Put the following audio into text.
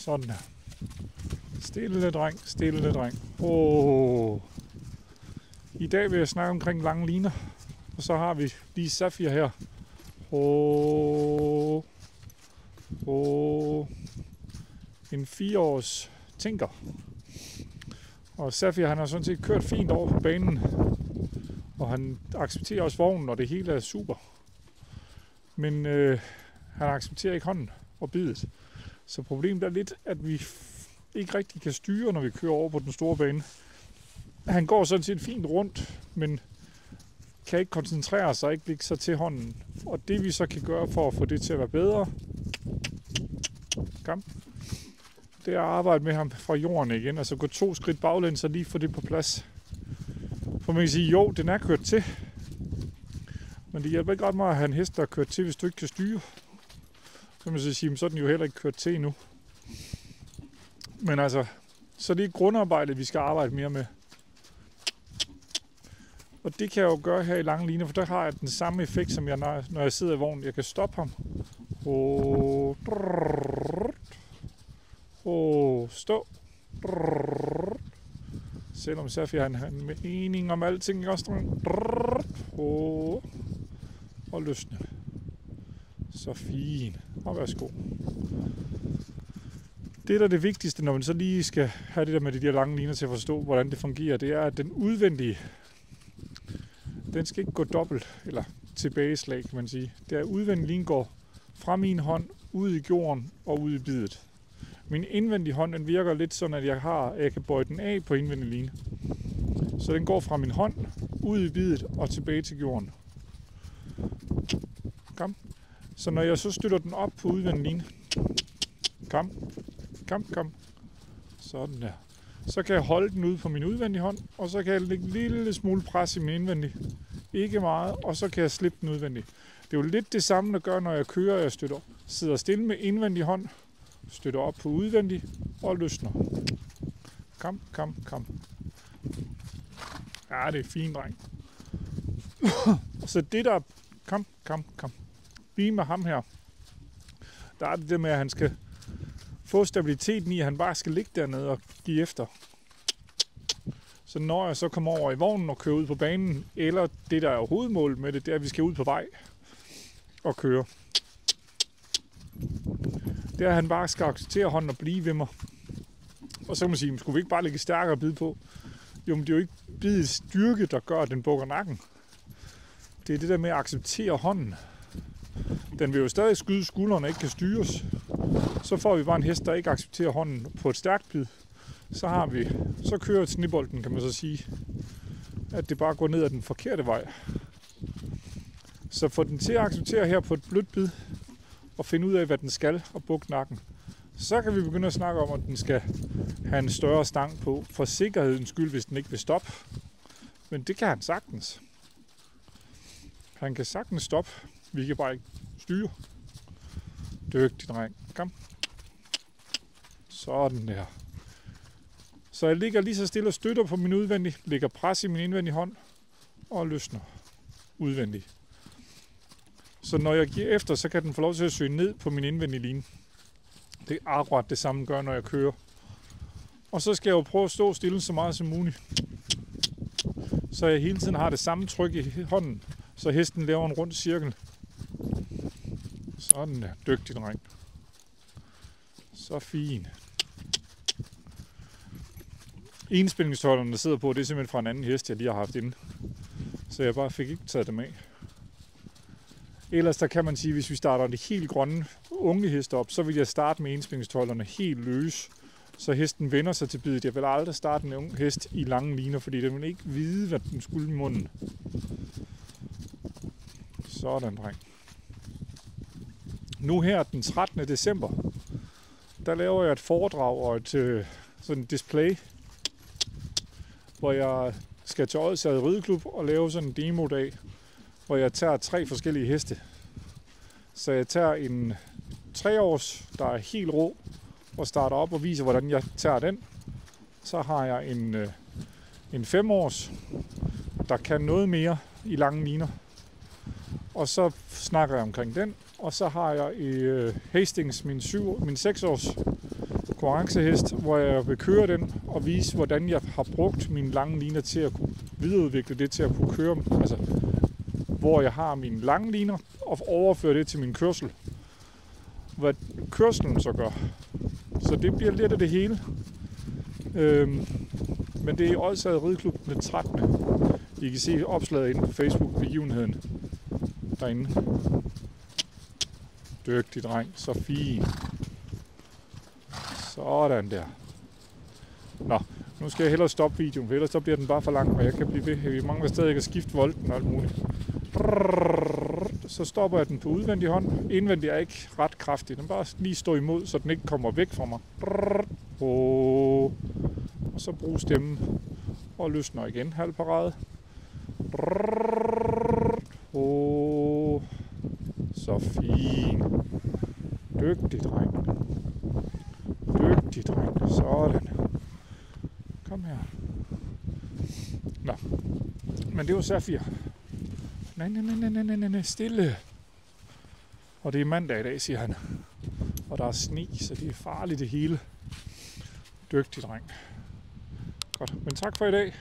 Sådan der. Stille dreng, stille dreng. I dag vil jeg snakke omkring lange liner. Og så har vi lige Safir her. En 4-års tinker. Og Safir, han har sådan set kørt fint over på banen. Og han accepterer også vognen, og det hele er super. Men han accepterer ikke hånden og bidet. Så problemet er lidt, at vi ikke rigtig kan styre, når vi kører over på den store bane. Han går sådan set fint rundt, men kan ikke koncentrere sig, ikke lægge sig til hånden. Og det vi så kan gøre for at få det til at være bedre, det er at arbejde med ham fra jorden igen. Altså gå 2 skridt baglæns og lige få det på plads. For man kan sige, jo, den er kørt til. Men det hjælper ikke ret meget at have en hest, der er kørt til, hvis du ikke kan styre. Så kan man sige, så er den jo heller ikke kørt til endnu. Men altså, så det er grundarbejdet, vi skal arbejde mere med. Og det kan jeg jo gøre her i lange liner, for der har jeg den samme effekt, som jeg, når jeg sidder i vognen. Jeg kan stoppe ham. Stå. Selvom Safir han har en mening om alting også. Og løsne. Så fint. Og værsgo. Det, der er det vigtigste, når man så lige skal have det der med de der lange liner til at forstå, hvordan det fungerer, det er, at den udvendige, den skal ikke gå dobbelt, eller tilbageslag, kan man sige. Det er, at udvendige line går fra min hånd, ud i jorden og ud i bidet. Min indvendige hånd, den virker lidt sådan, at jeg kan bøje den af på indvendig line. Så den går fra min hånd, ud i bidet og tilbage til jorden. Kom. Så når jeg så støtter den op på udvendig line, kom. Sådan der. Så kan jeg holde den ude på min udvendige hånd, og så kan jeg lægge en lille smule pres i min indvendige. Ikke meget, og så kan jeg slippe den udvendige. Det er jo lidt det samme, der gør, når jeg kører, jeg støtter. Sidder stille med indvendig hånd, støtter op på udvendig og løsner. Kom. Ja, det er fint, dreng. Så det der... Kom. Lige med ham her. Der er det med, at han skal få stabiliteten i, at han bare skal ligge dernede og give efter. Så når jeg så kommer over i vognen og kører ud på banen, eller det der er hovedmålet med det, det er, at vi skal ud på vej og køre. Det er, at han bare skal acceptere hånden og blive ved mig. Og så kan man sige, skulle vi ikke bare lægge stærkere bid på? Jo, men det er jo ikke bidets styrke, der gør, at den bukker nakken. Det er det der med at acceptere hånden. Den vil jo stadig skyde skulderen og ikke kan styres. Så får vi bare en hest, der ikke accepterer hånden på et stærkt bid. Så kører snibolden, kan man så sige, at det bare går ned ad den forkerte vej. Så få den til at acceptere her på et blødt bid, og finde ud af, hvad den skal, og bukke nakken. Så kan vi begynde at snakke om, at den skal have en større stang på, for sikkerhedens skyld, hvis den ikke vil stoppe. Men det kan han sagtens. Han kan sagtens stoppe. Vi kan bare ikke styre. Dygtig dreng. Kom. Sådan der. Så jeg ligger lige så stille og støtter på min udvendige, lægger pres i min indvendige hånd, og løsner udvendig. Så når jeg giver efter, så kan den få lov til at søge ned på min indvendige line. Det er akkurat det samme gør, når jeg kører. Og så skal jeg jo prøve at stå stille så meget som muligt. Så jeg hele tiden har det samme tryk i hånden, så hesten laver en rund cirkel. Sådan der. Dygtig dreng. Så fint. Indspændingsholderne, der sidder på, det er simpelthen fra en anden hest, jeg lige har haft inde. Så jeg bare fik ikke taget dem af. Ellers der kan man sige, hvis vi starter de helt grønne unge heste op, så vil jeg starte med indspændingsholderne helt løs, så hesten vender sig til bidet. Jeg vil aldrig starte en ung hest i lange liner, fordi den vil ikke vide, hvad den skulle i munden. Sådan, dreng. Nu her den 13. december, der laver jeg et foredrag og et sådan et display, hvor jeg skal til Odsherred Rideklub og lave sådan en demodag, hvor jeg tager 3 forskellige heste. Så jeg tager en 3-års, der er helt rå, og starter op og viser, hvordan jeg tager den. Så har jeg en 5-års, der kan noget mere i lange liner. Og så snakker jeg omkring den. Og så har jeg i Hastings min 6-års konkurrencehest, hvor jeg vil køre den og vise, hvordan jeg har brugt mine lange liner til at kunne videreudvikle det til at kunne køre, altså hvor jeg har mine lange liner og overføre det til min kørsel. Hvad kørselen så gør. Så det bliver lidt af det hele. Men det er Odsherred Rideklub den 13. I kan se opslaget inde på Facebook-begivenheden derinde. Dygtig dreng, så fin. Sådan der. Nå, nu skal jeg hellere stoppe videoen, for ellers så bliver den bare for lang, og jeg kan blive ved. Vi mangler stadig at skifte volden og alt muligt. Så stopper jeg den på udvendig hånd. Indvendig er ikke ret kraftig. Den bare lige står imod, så den ikke kommer væk fra mig. Og så brug stemmen og løsner igen. Halv parade. Så fin. Dygtig dreng. Dygtig dreng. Sådan. Kom her. Nå. Men det var Safir. Nej, stille. Og det er mandag i dag, siger han. Og der er sne, så det er farligt det hele. Dygtig dreng. Godt, men tak for i dag.